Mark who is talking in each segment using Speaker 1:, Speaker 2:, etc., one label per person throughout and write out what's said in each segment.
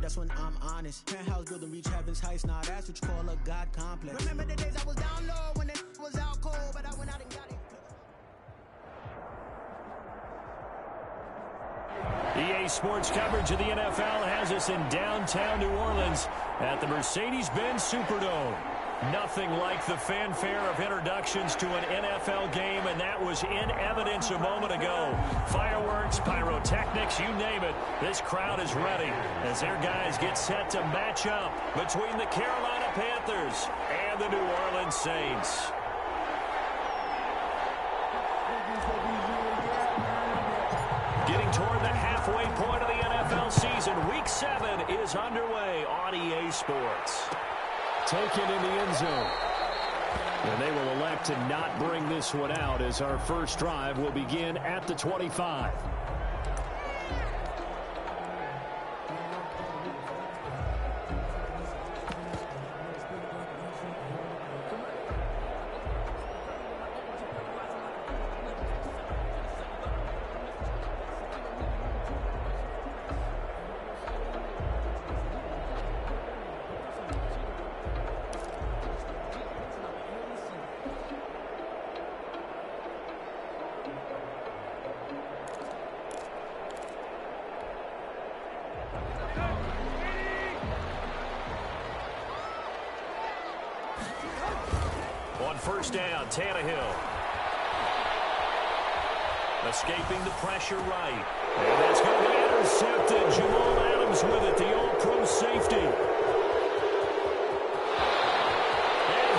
Speaker 1: That's when I'm honest. Penthouse building, reach heaven's heights. Now that's what you call a God complex. Remember the days I was down low when it was out cold, but I went out and got it.
Speaker 2: EA Sports coverage of the NFL has us in downtown New Orleans at the Mercedes-Benz Superdome. Nothing like the fanfare of introductions to an NFL game, and that was in evidence a moment ago. Fireworks, pyrotechnics, you name it. This crowd is ready as their guys get set to match up between the Carolina Panthers and the New Orleans Saints. Getting toward the halfway point of the NFL season, Week 7 is underway on EA Sports. Taken in the end zone. And they will elect to not bring this one out as our first drive will begin at the 25. On first down, Tannehill. Escaping the pressure right. And that's going to be intercepted. Jamal Adams with it, the all-pro safety. And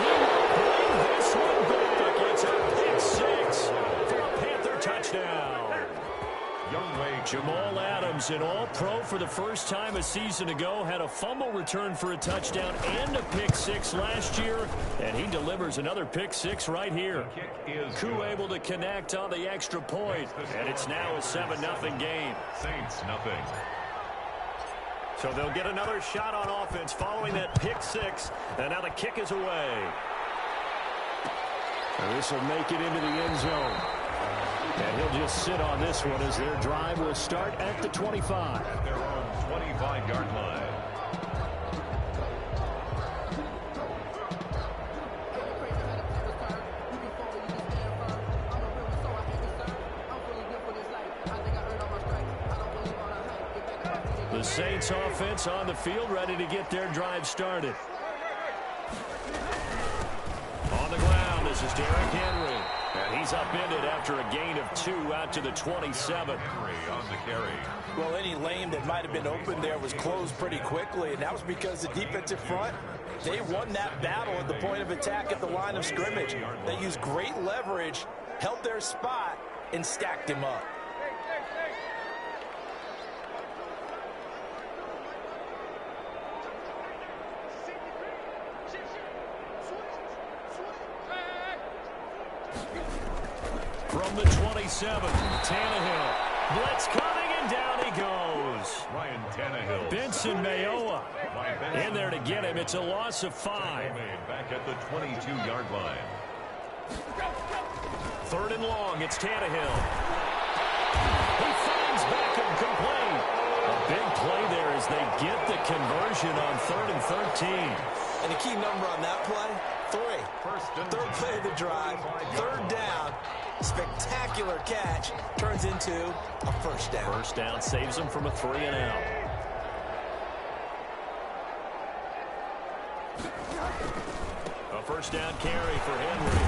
Speaker 2: he will bring this one back. It's a pick six for a Panther touchdown. Jamal Adams, an all-pro for the first time a season ago, had a fumble return for a touchdown and a pick six last year, and he delivers another pick six right here. Koo able to connect on the extra point, and it's now a 7-0 game.
Speaker 3: Saints nothing.
Speaker 2: So they'll get another shot on offense following that pick six, and now the kick is away. And this will make it into the end zone. And he'll just sit on this one as their drive will start at the 25.
Speaker 3: At their own 25-yard line.
Speaker 2: The Saints offense on the field ready to get their drive started. On the ground, this is Derrick Henry. And he's upended after a gain of 2 out to the 27.
Speaker 3: Henry on the carry.
Speaker 4: Well, any lane that might have been open there was closed pretty quickly, and that was because the defensive front, they won that battle at the point of attack at the line of scrimmage. They used great leverage, held their spot, and stacked him up.
Speaker 2: From the 27, Tannehill. Blitz coming, and down he goes.
Speaker 3: Ryan Tannehill.
Speaker 2: Benson Mayowa in there to get him. It's a loss of 5.
Speaker 3: Back at the 22-yard line.
Speaker 2: 3rd and long, it's Tannehill. He finds Beckham complete. A big play there as they get the conversion on 3rd and 13.
Speaker 4: And a key number on that play, 3. Third play of the drive, 3rd down. Spectacular catch turns into a first down.
Speaker 2: First down saves them from a 3 and out. A first down carry for Henry.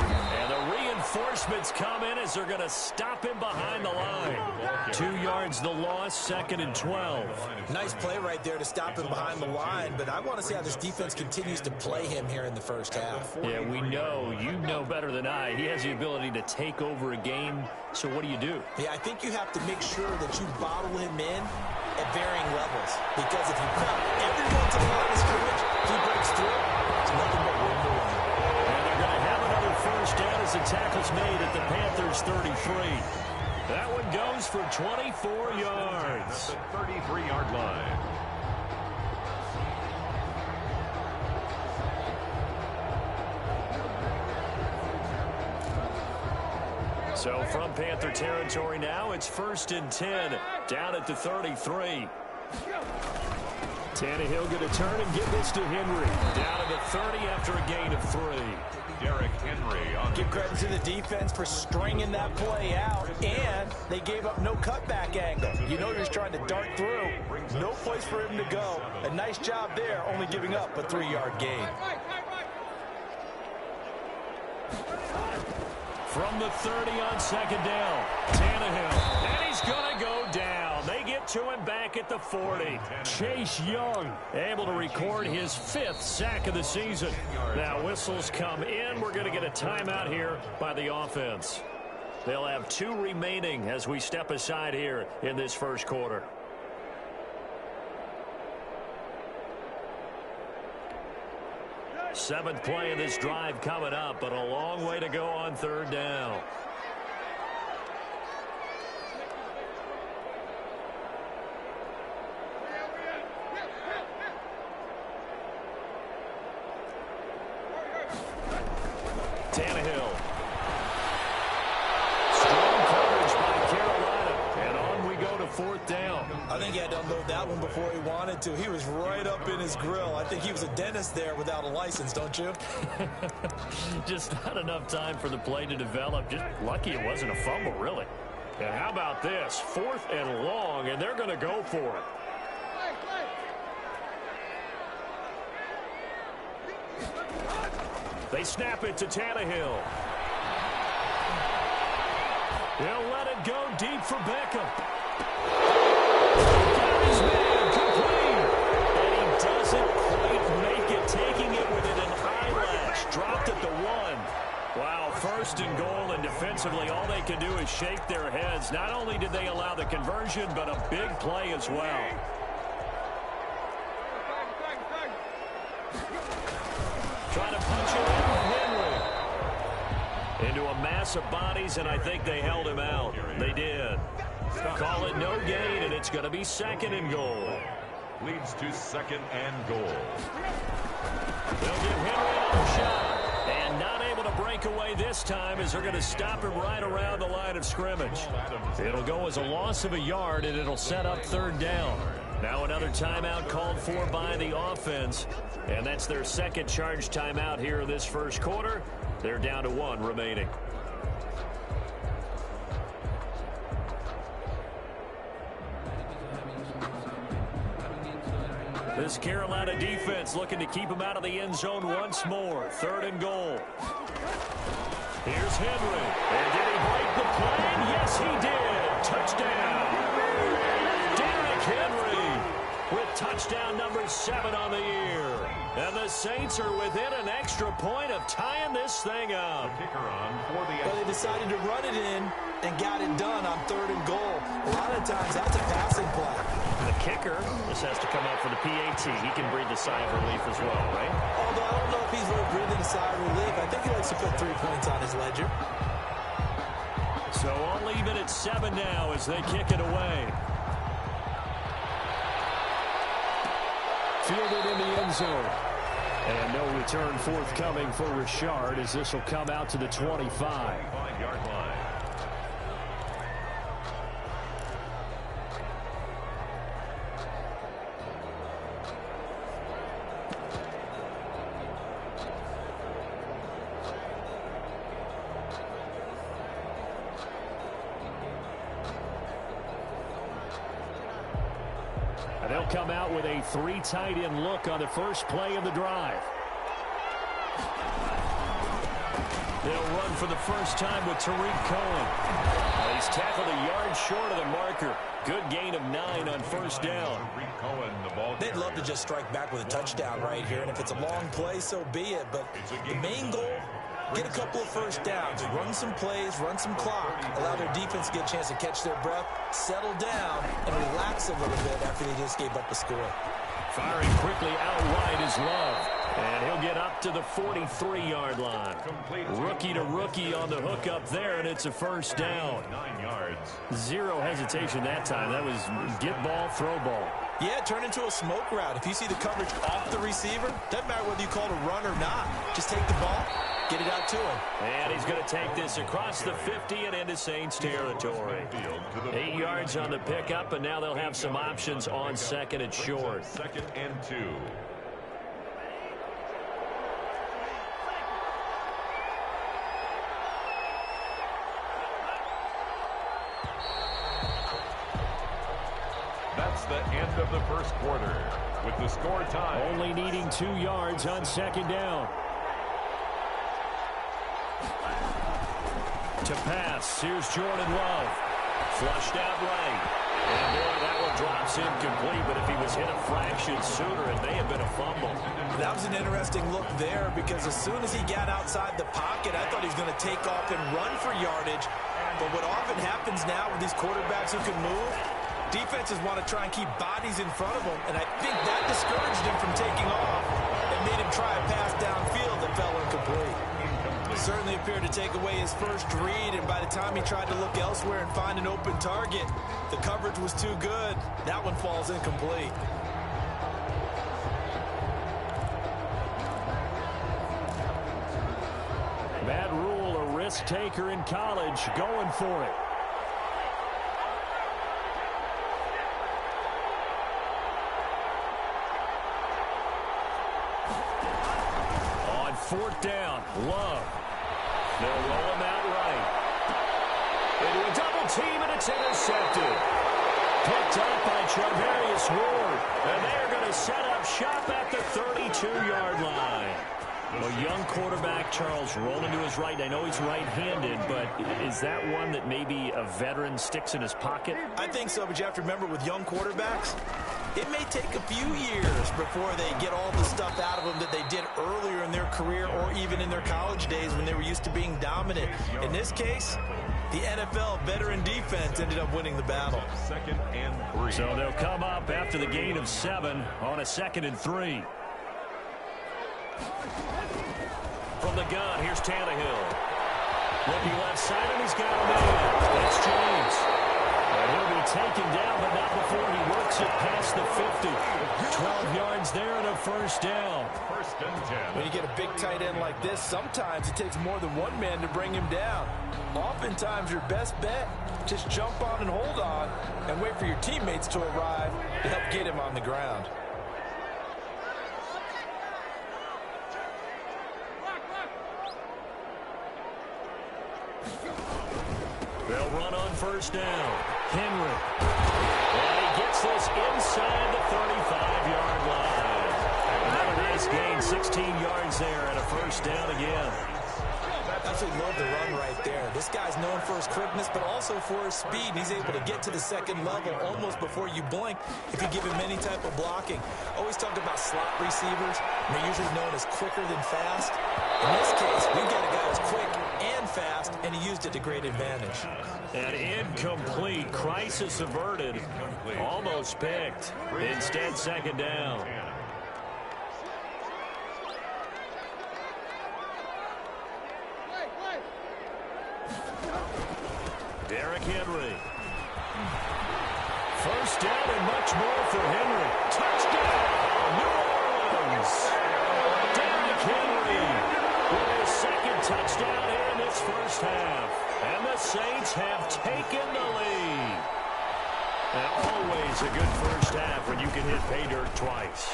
Speaker 2: And the reinforcements come in as they're going to stop him behind the line. 2 yards the loss, 2nd and 12.
Speaker 4: Nice play right there to stop him behind the line, but I want to see how this defense continues to play him here in the first half.
Speaker 2: Yeah, we know. You know better than I. He has the ability to take over a game. So what do you do?
Speaker 4: Yeah, I think you have to make sure that you bottle him in at varying levels. Because if you cut everyone to the line of scrimmage, if he breaks through, it's nothing but room to run.
Speaker 2: And they're going to have another first down as the tackle's made at the Panthers' 33. That one goes for 24 yards.
Speaker 3: At the 33-yard line.
Speaker 2: So from Panther territory now, it's 1st and 10, down at the 33. Tannehill going to turn and give this to Henry. Down to the 30 after a gain of 3.
Speaker 3: Derrick Henry on.
Speaker 4: Give credit to the defense for stringing that play out, and they gave up no cutback angle. You know he was trying to dart through. No place for him to go. A nice job there, only giving up a 3-yard gain.
Speaker 2: From the 30 on second down, Tannehill, and he's going to go down. They get to him back at the 40. Chase Young able to record his 5th sack of the season. Now whistles come in. We're going to get a timeout here by the offense. They'll have 2 remaining as we step aside here in this first quarter. Seventh play of this drive coming up, but a long way to go on third down. Tannehill. Strong coverage by Carolina, and on we go to fourth down.
Speaker 4: I think he had to unload that one before he wanted to. He was right up in his grill. I think he was a dentist there without a license, don't you?
Speaker 2: Just not enough time for the play to develop. Just lucky it wasn't a fumble, really. And how about this? 4th and long, and they're going to go for it. They snap it to Tannehill. He'll let it go deep for Beckham. Got his man complete. And he doesn't quite make it, taking it within an eyelash. Dropped at the 1. Wow, 1st and goal, and defensively all they can do is shake their heads. Not only did they allow the conversion, but a big play as well. Trying to punch it in with Henry. Into a mass of bodies, and I think they held him out. They did. Call it no gain, and it's going to be 2nd and goal.
Speaker 3: Leads to 2nd and goal.
Speaker 2: They'll give Henry another shot. And not able to break away this time as they're going to stop him right around the line of scrimmage. It'll go as a loss of a yard, and it'll set up third down. Now another timeout called for by the offense. And that's their 2nd charge timeout here in this first quarter. They're down to 1 remaining. This Carolina defense looking to keep him out of the end zone once more. 3rd and goal. Here's Henry. And did he break the plane? Yes, he did. Touchdown. Derrick Henry with touchdown number 7 on the year. And the Saints are within an extra point of tying this thing up.
Speaker 3: Kicker on for the.
Speaker 4: Well, they decided to run it in and got it done on 3rd and goal. A lot of times that's a passing play.
Speaker 2: The kicker just has to come out for the PAT. He can breathe a sigh of relief as well, right?
Speaker 4: Although I don't know if he's really breathing a sigh of relief. I think he likes to put 3 points on his ledger.
Speaker 2: So I'll leave it at 7 now as they kick it away. Fielded in the end zone. And no return forthcoming for Richard as this will come out to the 25.
Speaker 3: 5-yard line.
Speaker 2: They'll come out with a 3 tight end look on the first play of the drive. They'll run for the first time with Tariq Cohen. He's tackled a yard short of the marker. Good gain of 9 on first down.
Speaker 4: They'd love to just strike back with a touchdown right here, and if it's a long play, so be it. But the main goal, get a couple of first downs, run some plays, run some clock, allow their defense to get a chance to catch their breath, settle down, and relax a little bit after they just gave up a score.
Speaker 2: Firing quickly out wide is Love. And he'll get up to the 43-yard line. Rookie to rookie on the hook up there, and it's a first down.
Speaker 3: 9 yards.
Speaker 2: 0 hesitation that time. That was get ball, throw ball.
Speaker 4: Yeah, turn into a smoke route. If you see the coverage off the receiver, doesn't matter whether you call it a run or not. Just take the ball, get it out to him.
Speaker 2: And he's going to take this across the 50 and into Saints territory. 8 yards on the pickup, and now they'll have some options on second and short.
Speaker 3: 2nd and 2. That's the end of the first quarter with the score tied.
Speaker 2: Only needing 2 yards on second down. To pass, here's Jordan Love. Flushed out right. And boy, that one drops incomplete, but if he was hit a fraction sooner, it may have been a fumble.
Speaker 4: That was an interesting look there because as soon as he got outside the pocket, I thought he was going to take off and run for yardage. But what often happens now with these quarterbacks who can move, defenses want to try and keep bodies in front of them, and I think that discouraged him from taking off and made him try a pass downfield that fell incomplete. Certainly appeared to take away his first read, and by the time he tried to look elsewhere and find an open target, the coverage was too good. That one falls incomplete.
Speaker 2: Matt Rule, a risk taker in college, going for it. On 4th down, Love. They'll roll him out right. Into a double team, and it's intercepted. Picked up by Charvarius Ward. And they're going to set up shop at the 32-yard line. A young quarterback, Charles, rolling to his right. I know he's right-handed, but is that one that maybe a veteran sticks in his pocket?
Speaker 4: I think so, but you have to remember with young quarterbacks, it may take a few years before they get all the stuff out of them that they did earlier in their career or even in their college days when they were used to being dominant. In this case, the NFL veteran defense ended up winning the battle.
Speaker 3: 2nd and 3.
Speaker 2: So they'll come up after the gain of 7 on a 2nd and 3. From the gun, here's Tannehill. Looking left side, and he's got a man. That's James. And he'll be taken down, but not before he works it past the 50. 12 yards there and a first down.
Speaker 3: 1st and 10.
Speaker 4: When you get a big tight end like this, sometimes it takes more than one man to bring him down. Oftentimes, your best bet, just jump on and hold on and wait for your teammates to arrive to help get him on the ground.
Speaker 2: They'll run on 1st down. Henry. And he gets this inside the 35-yard line. Another nice gain, 16 yards there and a first down again.
Speaker 4: Absolutely love the run right there. This guy's known for his quickness, but also for his speed. And he's able to get to the 2nd level almost before you blink if you give him any type of blocking. Always talk about slot receivers. They're usually known as quicker than fast. In this case, we've got a guy who's quick and fast, and he used it to great advantage.
Speaker 2: An incomplete. Crisis averted. Almost picked. Instead, 2nd down. Derrick Henry. First down and much more for Henry. Touchdown, New Orleans. Derrick Henry with his 2nd touchdown in this first half. And the Saints have taken the lead. And always a good first half when you can hit pay dirt twice.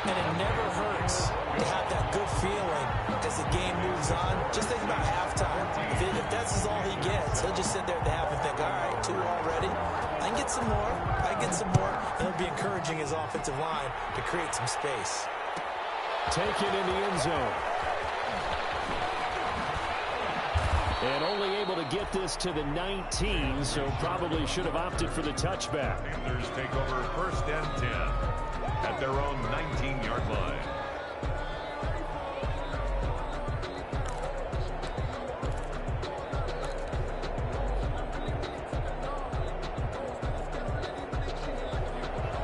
Speaker 4: And it never hurts to have that good feeling as the game moves on. Just think about halftime. If that's all he gets, he'll just sit there at the half and think, all right, 2 already. I can get some more. I can get some more. And he'll be encouraging his offensive line to create some space.
Speaker 2: Take it in the end zone. And only able to get this to the 19, so probably should have opted for the touchback.
Speaker 3: Panthers take over 1st and 10 at their own 19-yard line.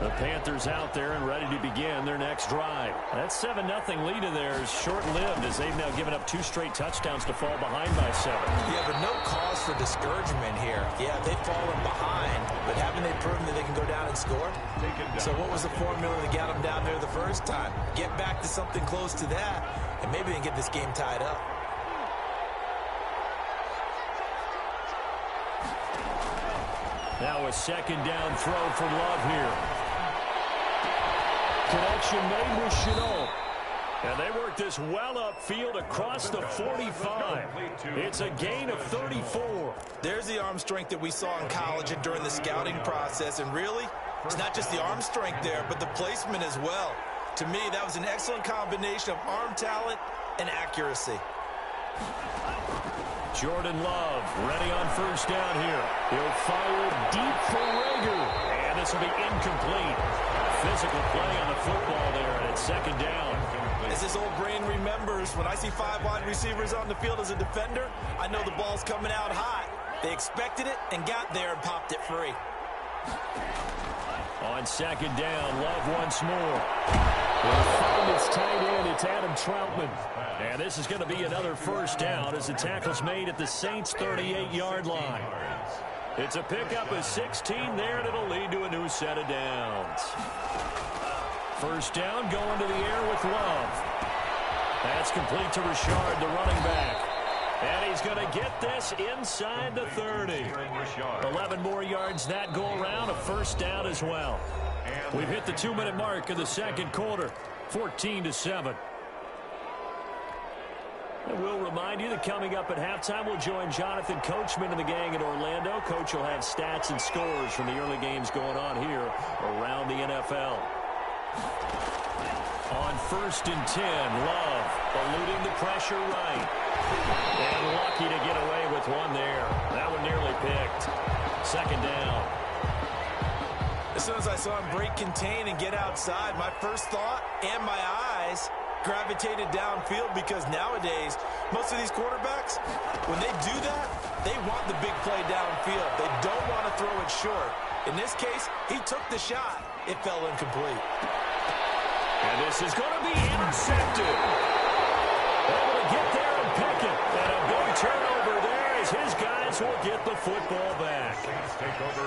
Speaker 2: The Panthers themselves out there and ready to begin their next drive. That 7-0 lead in there is short-lived as they've now given up 2 straight touchdowns to fall behind by 7.
Speaker 4: Yeah, but no cause for discouragement here. Yeah, they've fallen behind, but haven't they proven that they can go down and score? So what was the formula that got them down there the first time? Get back to something close to that, and maybe they can get this game tied up.
Speaker 2: Now a second down throw for Love here. Connection made with Chenault. And they work this well upfield across the 45. It's a gain of 34.
Speaker 4: There's the arm strength that we saw in college and during the scouting process. And really, it's not just the arm strength there, but the placement as well. To me, that was an excellent combination of arm talent and accuracy.
Speaker 2: Jordan Love ready on first down here. He'll fire deep for Rager. And this will be incomplete. Physical play on the football there, and it's second down.
Speaker 4: As his old brain remembers, when I see 5 wide receivers on the field as a defender, I know the ball's coming out hot. They expected it and got there and popped it free.
Speaker 2: On second down, Love once more. He'll find his tight end. It's Adam Troutman. And this is going to be another first down as the tackle's made at the Saints' 38-yard line. It's a pickup of 16 there, and it'll lead to a new set of downs. First down going to the air with Love. That's complete to Richard, the running back. And he's going to get this inside the 30. 11 more yards that go around, a first down as well. We've hit the 2-minute mark of the second quarter, 14-7. And we'll remind you that coming up at halftime, we'll join Jonathan Coachman and the gang in Orlando. Coach will have stats and scores from the early games going on here around the NFL. On first and 10, Love eluding the pressure right. And lucky to get away with one there. That one nearly picked. Second down.
Speaker 4: As soon as I saw him break contain and get outside, my first thought and my eyes gravitated downfield, because nowadays, most of these quarterbacks, when they do that, they want the big play downfield. They don't want to throw it short. In this case, he took the shot. It fell incomplete.
Speaker 2: And this is going to be intercepted. Able to get there and pick it. And a big turnover there as his guys will get the football back.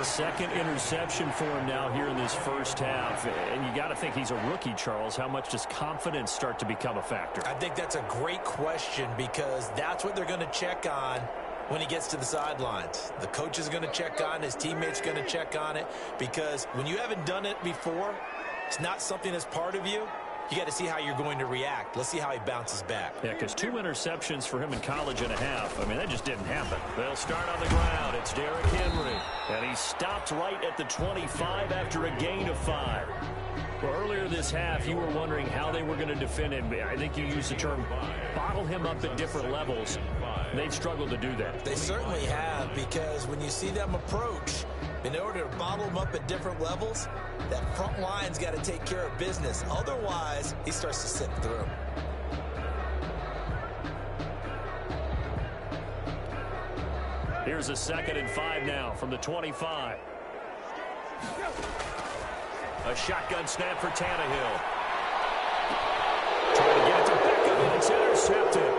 Speaker 2: Second interception for him now here in this first half. And you got to think he's a rookie, Charles. How much does confidence start to become a factor?
Speaker 4: I think that's a great question, because that's what they're going to check on when he gets to the sidelines. The coach is going to check on it. His teammates are going to check on it, because when you haven't done it before, it's not something that's part of you. You got to see how you're going to react. Let's see how he bounces back.
Speaker 2: Yeah, because 2 interceptions for him in college and a half. I mean, that just didn't happen. They'll start on the ground. It's Derrick Henry. And he stopped right at the 25 after a gain of 5. Well, earlier this half, you were wondering how they were going to defend him. I think you used the term bottle him up at different levels. They've struggled to do that.
Speaker 4: They certainly have, because when you see them approach, in order to bottle him up at different levels, that front line's got to take care of business. Otherwise, he starts to slip through.
Speaker 2: Here's a 2nd and 5 now from the 25. A shotgun snap for Tannehill. Trying to get it to Beckham, and it's intercepted.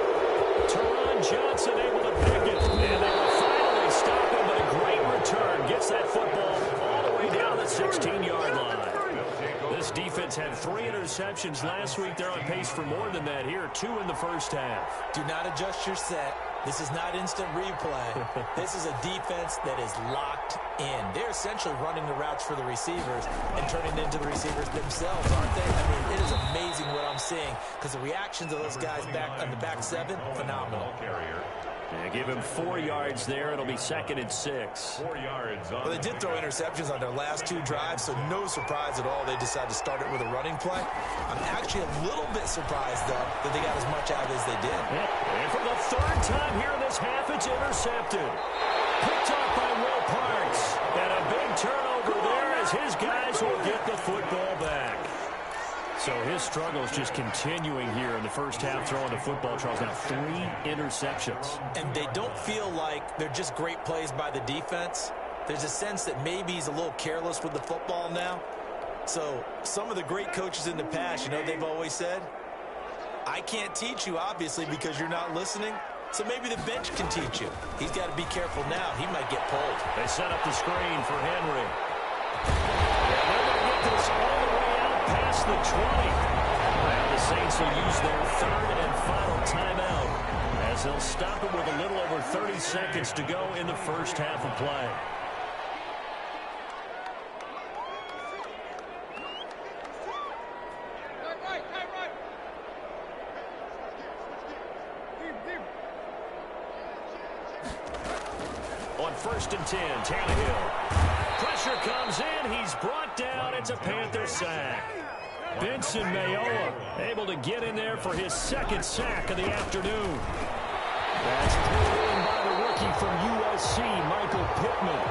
Speaker 2: Teron Johnson able to pick it. And they will finally stop him, but a great return. Gets that football all the way down the 16-yard line. This defense had 3 interceptions last week. They're on pace for more than that here. 2 in the first half.
Speaker 4: Do not adjust your set. This is not instant replay. This is a defense that is locked in. They're essentially running the routes for the receivers and turning it into the receivers themselves, aren't they? I mean, it is amazing what I'm seeing, because the reactions of those guys back on the back 7, phenomenal.
Speaker 2: Yeah, give him 4 yards there. It'll be 2nd and 6.
Speaker 3: 4 yards.
Speaker 4: Well, they did throw interceptions on their last 2 drives, so no surprise at all they decided to start it with a running play. I'm actually a little bit surprised, though, that they got as much out as they did.
Speaker 2: Yeah. And for the 3rd time here in this half, it's intercepted. Picked up by Will Parks. And a big turnover there as his guys will get the football back. So his struggles just continuing here in the first half throwing the football. Charles, now 3 interceptions.
Speaker 4: And they don't feel like they're just great plays by the defense. There's a sense that maybe he's a little careless with the football now. So some of the great coaches in the past, you know, they've always said, I can't teach you, obviously, because you're not listening. So maybe the bench can teach you. He's got to be careful now. He might get pulled.
Speaker 2: They set up the screen for Henry. And they're going to get this all the way out past the 20. Now the Saints will use their third and final timeout as they'll stop it with a little over 30 seconds to go in the first half of play. On 1st and 10, Tannehill. Pressure comes in. He's brought down. It's a Panther sack. Benson Mayowa able to get in there for his second sack of the afternoon. That's pulled in by the rookie from USC, Michael Pittman.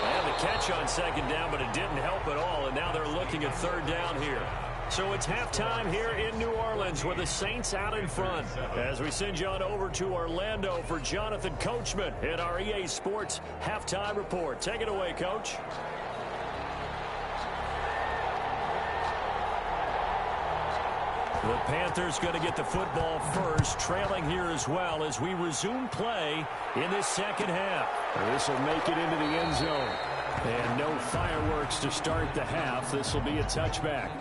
Speaker 2: They had the catch on 2nd down, but it didn't help at all, and now they're looking at 3rd down here. So it's halftime here in New Orleans with the Saints out in front. As we send you on over to Orlando for Jonathan Coachman in our EA Sports Halftime Report. Take it away, Coach. The Panthers going to get the football first, trailing here as well as we resume play in this second half. This will make it into the end zone. And no fireworks to start the half. This will be a touchback.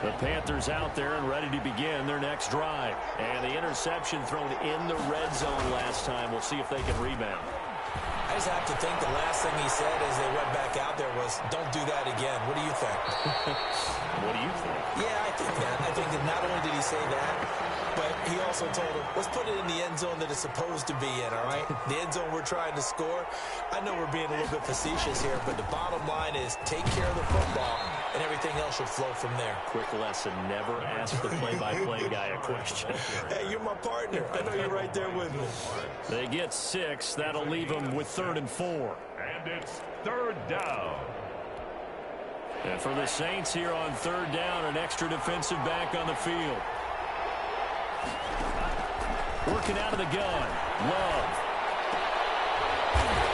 Speaker 2: The Panthers out there and ready to begin their next drive. And the interception thrown in the red zone last time. We'll see if they can rebound.
Speaker 4: I just have to think the last thing he said as they went back out there was, don't do that again. What do you think?
Speaker 2: What do you think?
Speaker 4: Yeah, I think that. I think that not only did he say that, but he also told him, let's put it in the end zone that it's supposed to be in, all right? The end zone we're trying to score. I know we're being a little bit facetious here, but the bottom line is take care of the football, and everything else should flow from there.
Speaker 2: Quick lesson, never ask the play-by-play guy a question.
Speaker 4: Hey, you're my partner. I know you're right there with me.
Speaker 2: They get 6. That'll leave them with 3rd and 4.
Speaker 3: And it's 3rd down.
Speaker 2: And for the Saints here on 3rd down, an extra defensive back on the field. Working out of the gun. Love.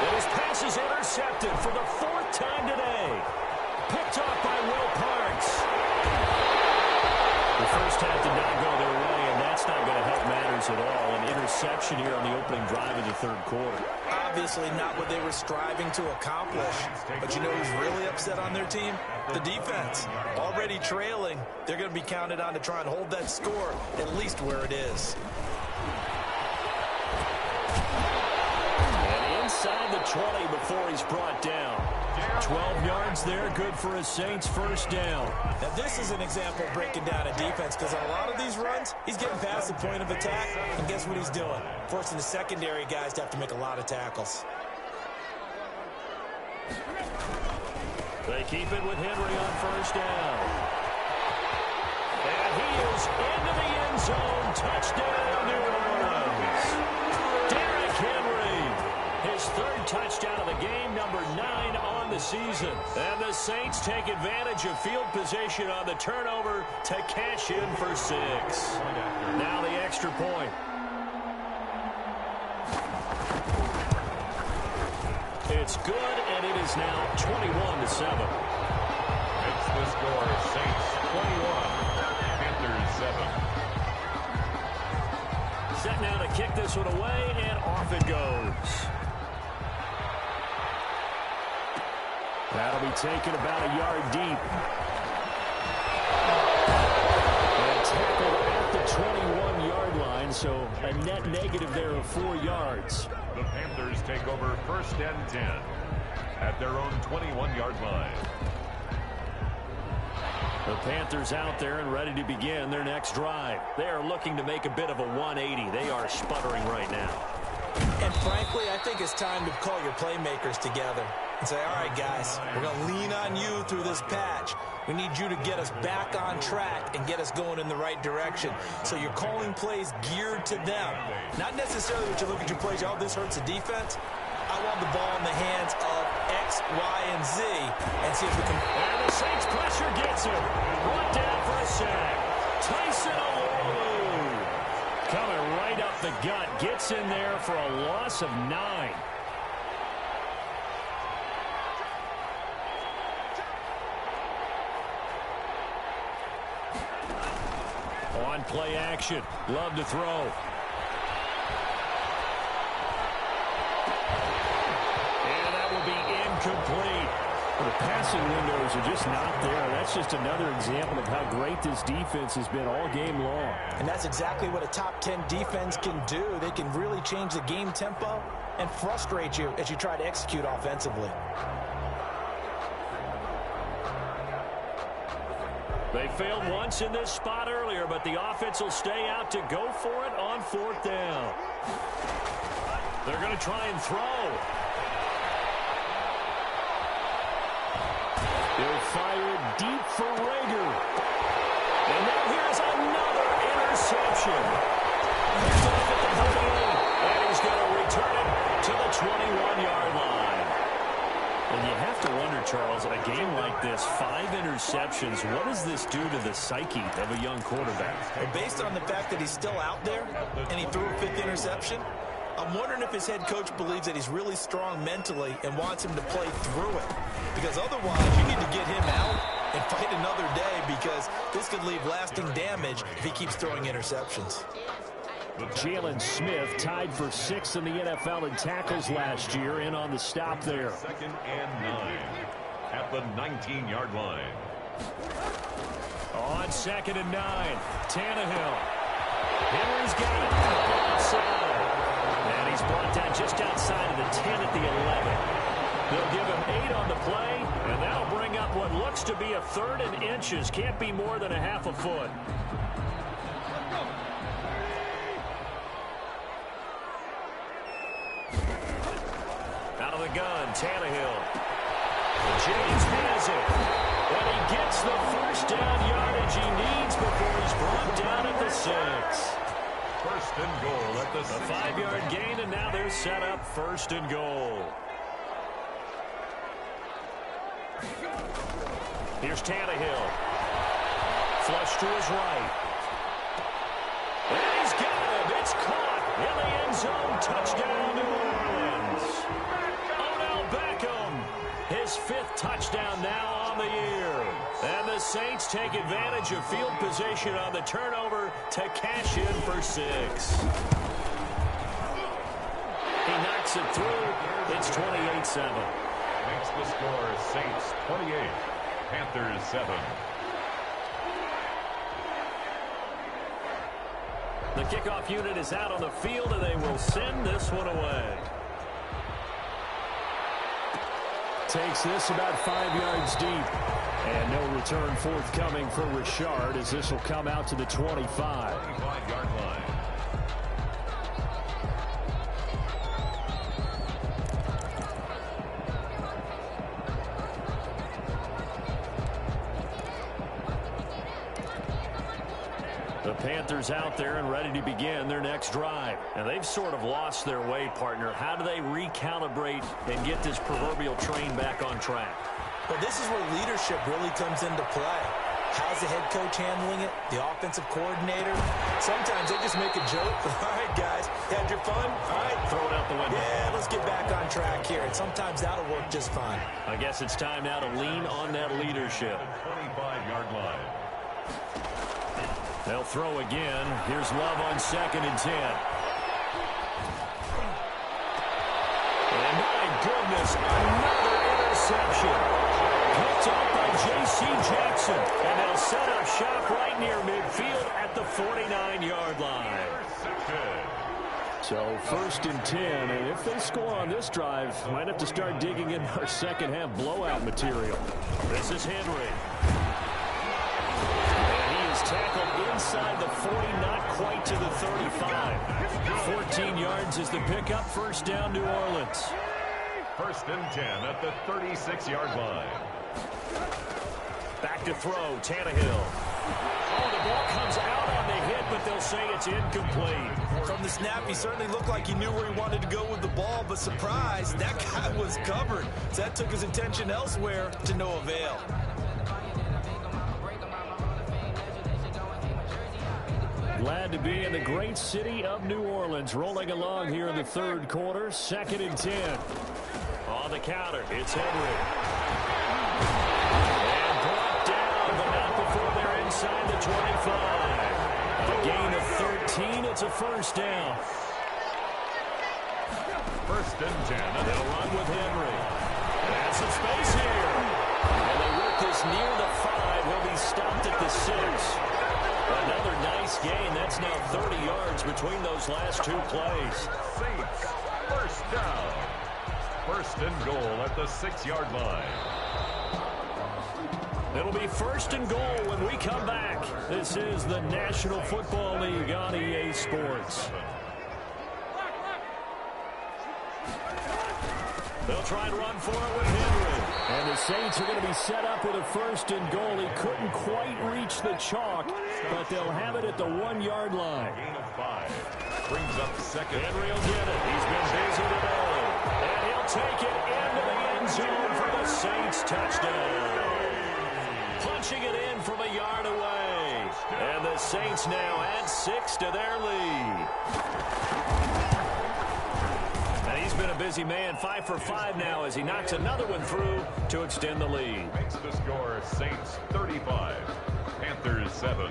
Speaker 2: And his pass is intercepted for the 4th time today. Picked off by Will Parks. The first half did not go their way, and that's not going to help matters at all. An interception here on the opening drive of the 3rd quarter.
Speaker 4: Obviously not what they were striving to accomplish. But you know who's really upset on their team? The defense. Already trailing, they're going to be counted on to try and hold that score at least where it is.
Speaker 2: And inside the 20 before he's brought down. 12 yards there, good for a Saints first down.
Speaker 4: Now this is an example of breaking down a defense, because on a lot of these runs, he's getting past the point of attack, and guess what he's doing? Forcing the secondary guys to have to make a lot of tackles.
Speaker 2: They keep it with Henry on first down. And he is into the end zone. Touchdown, New Orleans. Derrick Henry, his 3rd touchdown of the game, number 9 on the season. And the Saints take advantage of field position on the turnover to cash in for 6. Now the extra point. It's good, and it is now 21-7.
Speaker 3: It's the score. Saints 21, Panthers 7.
Speaker 2: Set now to kick this one away, and off it goes. That'll be taken about a yard deep. And tackled at the 21-yard line, so a net negative there of 4 yards.
Speaker 3: The Panthers take over 1st and 10 at their own 21-yard line.
Speaker 2: The Panthers out there and ready to begin their next drive. They are looking to make a bit of a 180. They are sputtering right now.
Speaker 4: And frankly, I think it's time to call your playmakers together and say, all right, guys, we're going to lean on you through this patch. We need you to get us back on track and get us going in the right direction. So you're calling plays geared to them. Not necessarily what you look at your plays, oh, this hurts the defense. I want the ball in the hands of X, Y, and Z and see if we can...
Speaker 2: And the Saints pressure gets him. Brought down for a sack. Tyson Oluolu coming right up the gut. Gets in there for a loss of 9. On play action. Love to throw. Complete. Well, the passing windows are just not there. That's just another example of how great this defense has been all game long.
Speaker 4: And that's exactly what a top 10 defense can do. They can really change the game tempo and frustrate you as you try to execute offensively.
Speaker 2: They failed once in this spot earlier, but the offense will stay out to go for it on 4th down. They're going to try and throw. They'll fire deep for Rager. And now here's another interception. He's off at the 38, and he's going to return it to the 21-yard line. And you have to wonder, Charles, in a game like this, 5 interceptions, what does this do to the psyche of a young quarterback?
Speaker 4: Well, based on the fact that he's still out there and he threw a 5th interception, I'm wondering if his head coach believes that he's really strong mentally and wants him to play through it. Because otherwise, you need to get him out and fight another day, because this could leave lasting damage if he keeps throwing interceptions.
Speaker 2: Jalen Smith tied for 6th in the NFL in tackles last year, in on the stop there.
Speaker 3: 2nd and 9 at the 19-yard line.
Speaker 2: On 2nd and 9, Tannehill. Henry's got it. Outside. And he's brought down just outside of the 10 at the 11. They'll give him 8 on the play, and that'll bring up what looks to be a 3rd and inches. Can't be more than a half a foot. Out of the gun, Tannehill. James has it. And he gets the 1st down yardage he needs before he's brought down at the 6.
Speaker 3: 1st and goal at the 6.
Speaker 2: A 5-yard gain, and now they're set up 1st and goal. Here's Tannehill. Flush to his right. And he's got him. It's caught in the end zone. Touchdown, New Orleans. Odell Beckham. His 5th touchdown now on the year. And the Saints take advantage of field position on the turnover to cash in for 6. He knocks it through. It's 28-7.
Speaker 3: Makes the score Saints 28, Panthers 7.
Speaker 2: The kickoff unit is out on the field, and they will send this one away. Takes this about 5 yards deep. And no return forthcoming for Richard, as this will come out to the 25.
Speaker 3: 25-yard line.
Speaker 2: The Panthers out there and ready to begin their next drive. And they've sort of lost their way, partner. How do they recalibrate and get this proverbial train back on track?
Speaker 4: Well, this is where leadership really comes into play. How's the head coach handling it? The offensive coordinator? Sometimes they just make a joke. All right, guys, had your fun? All right.
Speaker 2: Throw it out the window.
Speaker 4: Yeah, let's get back on track here. And sometimes that'll work just fine.
Speaker 2: I guess it's time now to lean on that leadership.
Speaker 3: 25-yard line.
Speaker 2: They'll throw again. Here's Love on 2nd and 10. And my goodness, another interception. Picked up by J.C. Jackson. And they'll set up shop right near midfield at the 49-yard line. So 1st and 10, and if they score on this drive, might have to start digging in our second half blowout material. This is Henry. Tackled inside the 40, not quite to the 35. 14 yards is the pickup. 1st down, New Orleans.
Speaker 3: 1st and 10 at the 36-yard line.
Speaker 2: Back to throw, Tannehill. Oh, the ball comes out on the hit, but they'll say it's incomplete.
Speaker 4: From the snap, he certainly looked like he knew where he wanted to go with the ball, but surprise, that guy was covered. So that took his attention elsewhere to no avail.
Speaker 2: Glad to be in the great city of New Orleans, rolling along here in the third quarter. 2nd and 10. On the counter, it's Henry. And brought down, but not before they're inside the 25. A gain of 13, it's a first down.
Speaker 3: 1st and 10.
Speaker 2: They'll run with Henry. That's some space here. And they work this near the 5. He'll be stopped at the 6. Another nice gain. That's now 30 yards between those last 2 plays.
Speaker 3: Saints, 1st down. 1st and goal at the 6-yard line.
Speaker 2: It'll be 1st and goal when we come back. This is the National Football League on EA Sports. They'll try and run for it with Henry. And the Saints are going to be set up with a 1st and goal. He couldn't quite reach the chalk, but they'll have it at the 1-yard line.
Speaker 3: Gain of 5. Brings up 2nd.
Speaker 2: Henry will get it. He's been busy today. And he'll take it into the end zone for the Saints touchdown. Punching it in from a yard away. And the Saints now add 6 to their lead. And he's been a busy man, 5 for 5 now as he knocks another one through to extend the lead.
Speaker 3: Makes the score Saints 35, Panthers 7.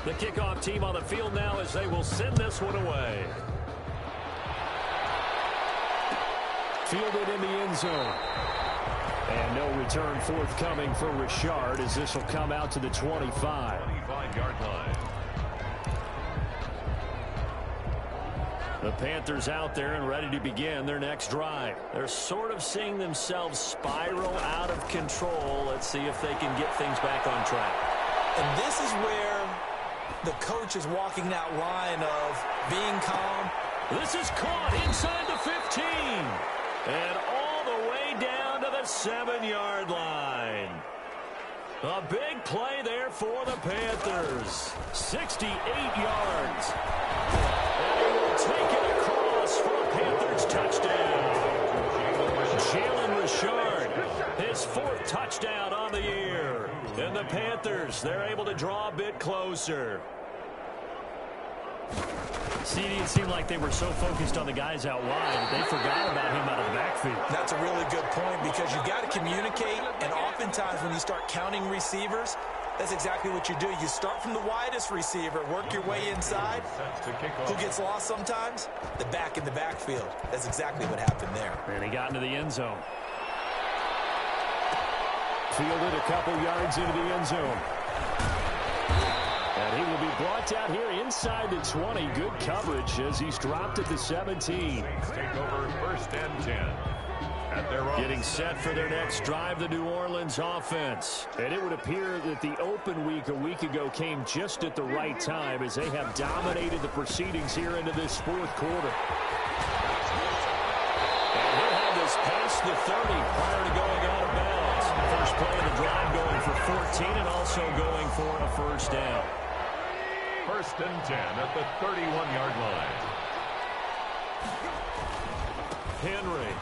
Speaker 2: The kickoff team on the field now as they will send this one away. Fielded in the end zone. And no return forthcoming for Richard as this will come out to the 25.
Speaker 3: 25-yard line.
Speaker 2: The Panthers out there and ready to begin their next drive. They're sort of seeing themselves spiral out of control. Let's see if they can get things back on track.
Speaker 4: And this is where the coach is walking that line of being calm.
Speaker 2: This is caught inside the 15. And all the way down to the 7-yard line. A big play there for the Panthers. 68 yards. And he will take it across for a Panthers touchdown. Jalen Richard, his 4th touchdown on the year. And the Panthers, they're able to draw a bit closer. See, it seemed like they were so focused on the guys out wide, they forgot about him out of the backfield.
Speaker 4: That's a really good point because you've got to communicate, and oftentimes when you start counting receivers, that's exactly what you do. You start from the widest receiver, work your way inside. Who gets lost sometimes? The back in the backfield. That's exactly what happened there.
Speaker 2: And he got into the end zone. Fielded a couple yards into the end zone. And he will be brought down here inside the 20. Good coverage as he's dropped at the 17.
Speaker 3: Take over 1st and 10. At their own.
Speaker 2: Getting set for their next drive, the New Orleans offense. And it would appear that the open week a week ago came just at the right time as they have dominated the proceedings here into this 4th quarter. And he'll have this past the 30 prior to going out of bounds. First play of the drive going for 14 and also going for a 1st down.
Speaker 3: 1st and 10 at the 31-yard line.
Speaker 2: Henry.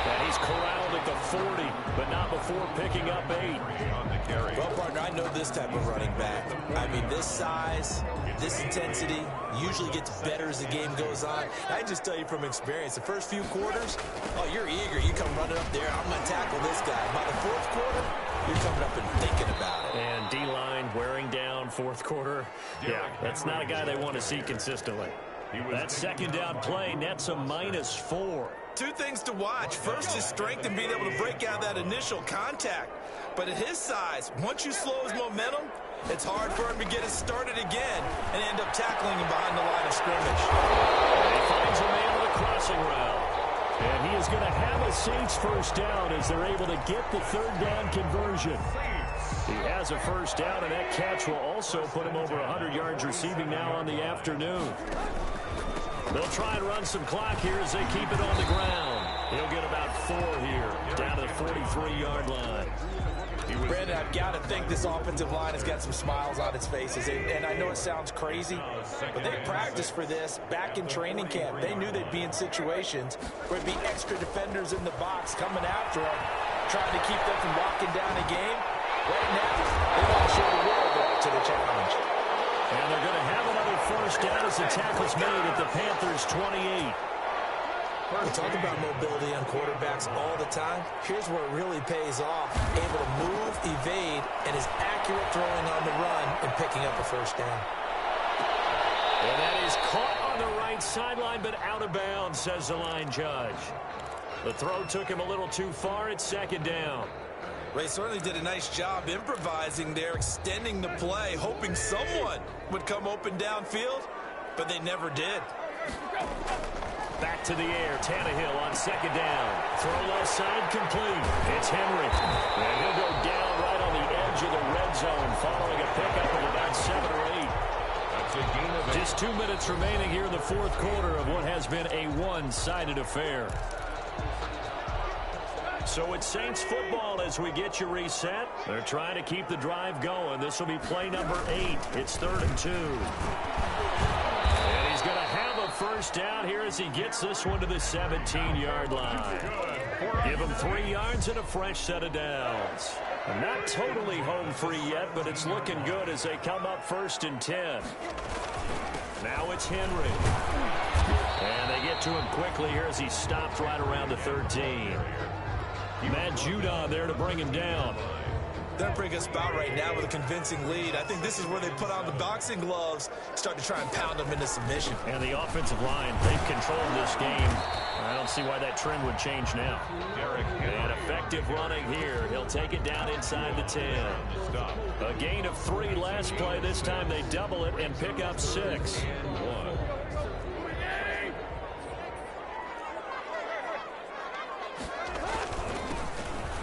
Speaker 2: And he's corralled at the 40, but not before picking up 8.
Speaker 3: On the carry.
Speaker 4: Well, partner, I know this type of running back. I mean, this size, this intensity usually gets better as the game goes on. I just tell you from experience, the first few quarters, oh, you're eager. You come running up there, I'm going to tackle this guy. By the 4th quarter, you're coming up and thinking about it.
Speaker 2: And D-line wearing down 4th quarter. Yeah, that's not a guy they want to see consistently. That 2nd down play nets a -4.
Speaker 4: 2 things to watch. First is strength and being able to break out that initial contact. But at his size, once you slow his momentum, it's hard for him to get it started again and end up tackling him behind the line of scrimmage.
Speaker 2: And he finds a man with a crossing route. And he is going to have a Saints 1st down as they're able to get the 3rd down conversion. He has a 1st down, and that catch will also put him over 100 yards receiving now on the afternoon. They'll try and run some clock here as they keep it on the ground. He'll get about 4 here, down to the 43-yard line.
Speaker 4: Brandon, I've got to think this offensive line has got some smiles on its faces. And I know it sounds crazy, but they practiced for this back in training camp. They knew they'd be in situations where there'd be extra defenders in the box coming after them, trying to keep them from locking down a game. Right now, they want to show the world they're up to the challenge.
Speaker 2: And they're going to have another first down as the tackle's made at the Panthers' 28.
Speaker 4: We talk about mobility on quarterbacks all the time. Here's where it really pays off. Able to move, evade, and is accurate throwing on the run and picking up a first down.
Speaker 2: And that is caught on the right sideline, but out of bounds, says the line judge. The throw took him a little too far. It's second down.
Speaker 4: They certainly did a nice job improvising there, extending the play, hoping someone would come open downfield, but they never did.
Speaker 2: Back to the air, Tannehill on second down. Throw left side, complete. It's Henry. And he'll go down right on the edge of the red zone, following a pickup of about 7 or 8.
Speaker 3: That's a gain of 8.
Speaker 2: Just 2 minutes remaining here in the fourth quarter of what has been a one-sided affair. So it's Saints football as we get you reset. They're trying to keep the drive going. This will be play number 8. It's 3rd and 2. And he's going to have a first down here as he gets this one to the 17-yard line. Give him 3 yards and a fresh set of downs. Not totally home free yet, but it's looking good as they come up 1st and 10. Now it's Henry. And they get to him quickly here as he stopped right around the 13. Matt Judon there to bring him down.
Speaker 4: They're bring us about right now with a convincing lead. I think this is where they put on the boxing gloves, start to try and pound them into submission.
Speaker 2: And the offensive line, they've controlled this game. I don't see why that trend would change now. And effective running here. He'll take it down inside the 10. A gain of 3 last play. This time they double it and pick up 6.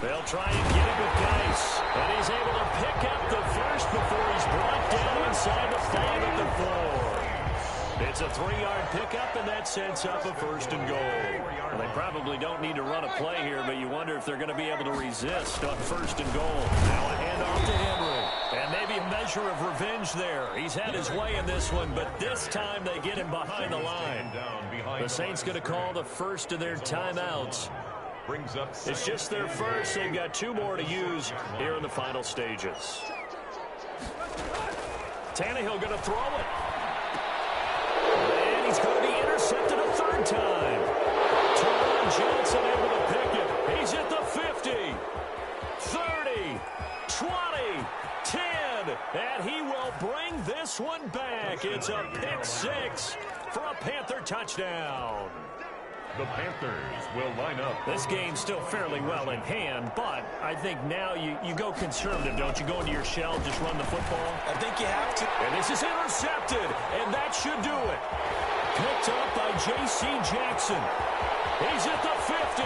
Speaker 2: They'll try and get it with Geis. And he's able to pick up the first before he's brought down inside the 5 at the 4. It's a 3-yard pickup, and that sets up a 1st and goal. Well, they probably don't need to run a play here, but you wonder if they're going to be able to resist on 1st and goal. Now a handoff to Henry. And maybe a measure of revenge there. He's had his way in this one, but this time they get him behind the line. The Saints going to call the first of their timeouts.
Speaker 3: Brings up
Speaker 2: it's just their first. They've got 2 more to use here in the final stages. Tannehill going to throw it. And he's going to be intercepted a 3rd time. Teron Johnson able to pick it. He's at the 50, 30, 20, 10. And he will bring this one back. It's a pick 6 for a Panther touchdown.
Speaker 3: The Panthers will line up.
Speaker 2: This game's still fairly well in hand, but I think now you go conservative, don't you? Go into your shell, just run the football.
Speaker 4: I think you have to.
Speaker 2: And this is intercepted, and that should do it. Picked up by J.C. Jackson. He's at the 50.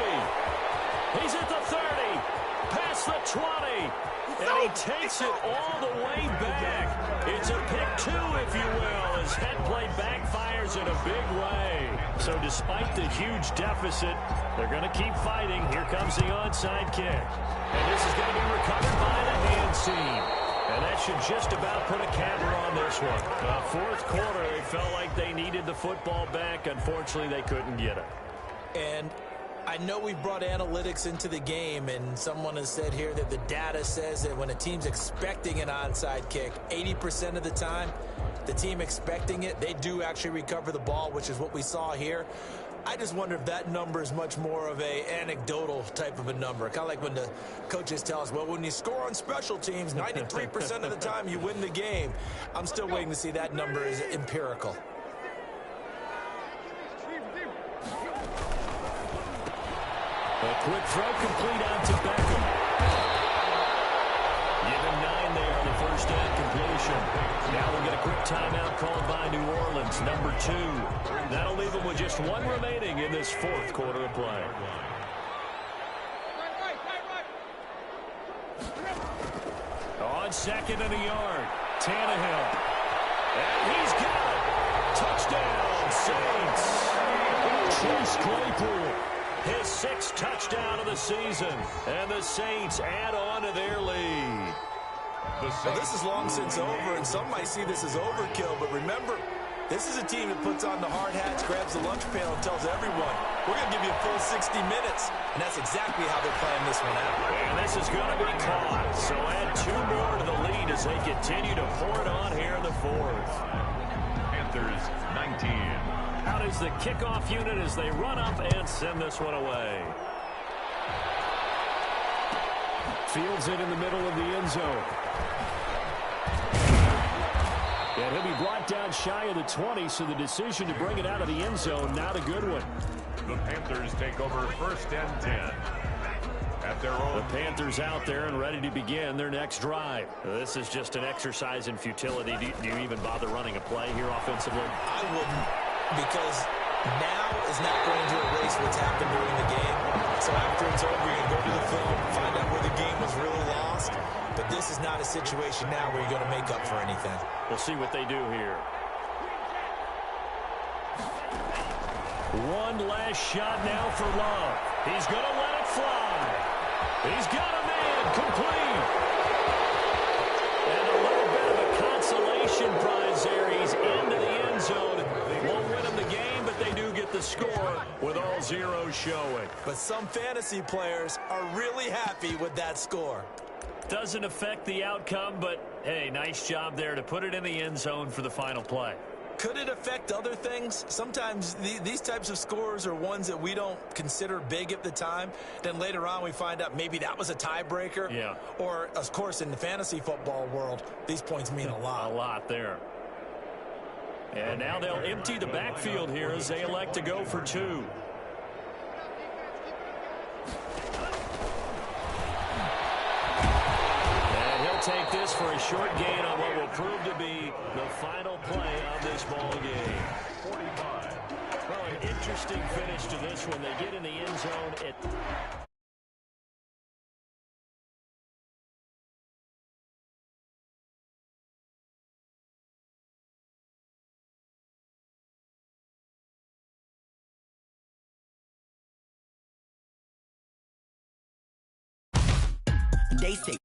Speaker 2: He's at the 30. Past the 20. And he takes it all the way back. It's a pick 2, if you will, as head play backfires in a big way. So despite the huge deficit, they're going to keep fighting. Here comes the onside kick. And this is going to be recovered by the hands team. And that should just about put a capper on this one. 4th quarter, they felt like they needed the football back. Unfortunately, they couldn't get it.
Speaker 4: And I know we've brought analytics into the game, and someone has said here that the data says that when a team's expecting an onside kick, 80% of the time, the team expecting it, they do actually recover the ball, which is what we saw here. I just wonder if that number is much more of a anecdotal type of a number. Kind of like when the coaches tell us, well, when you score on special teams, 93% of the time you win the game. I'm still waiting to see that number is empirical.
Speaker 2: A quick throw complete out to Beckham. Give him 9 there on the first down completion. Now we'll get a quick timeout called by New Orleans, number 2. That'll leave them with just 1 remaining in this 4th quarter of play. On 2nd and a yard, Tannehill. And he's got it. Touchdown, Saints. Chase Claypool, his 6th touchdown of the season, and the Saints add on to their lead.
Speaker 4: Well, this is long since over, and some might see this as overkill, but remember, this is a team that puts on the hard hats, grabs the lunch pail, and tells everyone, we're going to give you a full 60 minutes, and that's exactly how they're playing this one out.
Speaker 2: And this is going to be caught, so add 2 more to the lead as they continue to pour it on here in the 4th.
Speaker 3: Panthers 19.
Speaker 2: Out is the kickoff unit as they run up and send this one away. Fields it in the middle of the end zone. And he'll be brought down shy of the 20, so the decision to bring it out of the end zone, not a good one.
Speaker 3: The Panthers take over 1st and 10. At their own.
Speaker 2: The Panthers out there and ready to begin their next drive. This is just an exercise in futility. Do you even bother running a play here offensively?
Speaker 4: I wouldn't, because now is not going to erase what's happened during the game. So after it's over, you can go to the film, find out where the game was really lost. But this is not a situation now where you're going to make up for anything.
Speaker 2: We'll see what they do here. One last shot now for Love. He's going to let it fly. He's got a man complete. And a little bit of a consolation prize there. He's into the end zone. Won't win him the game, but they do get the score with all zeros showing.
Speaker 4: But some fantasy players are really happy with that score.
Speaker 2: Doesn't affect the outcome, but, hey, nice job there to put it in the end zone for the final play.
Speaker 4: Could it affect other things? Sometimes these types of scores are ones that we don't consider big at the time. Then later on we find out maybe that was a tiebreaker.
Speaker 2: Yeah.
Speaker 4: Or, of course, in the fantasy football world, these points mean a lot.
Speaker 2: A lot there. And now they'll empty the backfield here as they elect to go for 2. Take this for a short gain on what will prove to be the final play of this ball game.
Speaker 3: 45.
Speaker 2: Well, an interesting finish to this one. They get in the end zone.
Speaker 1: They say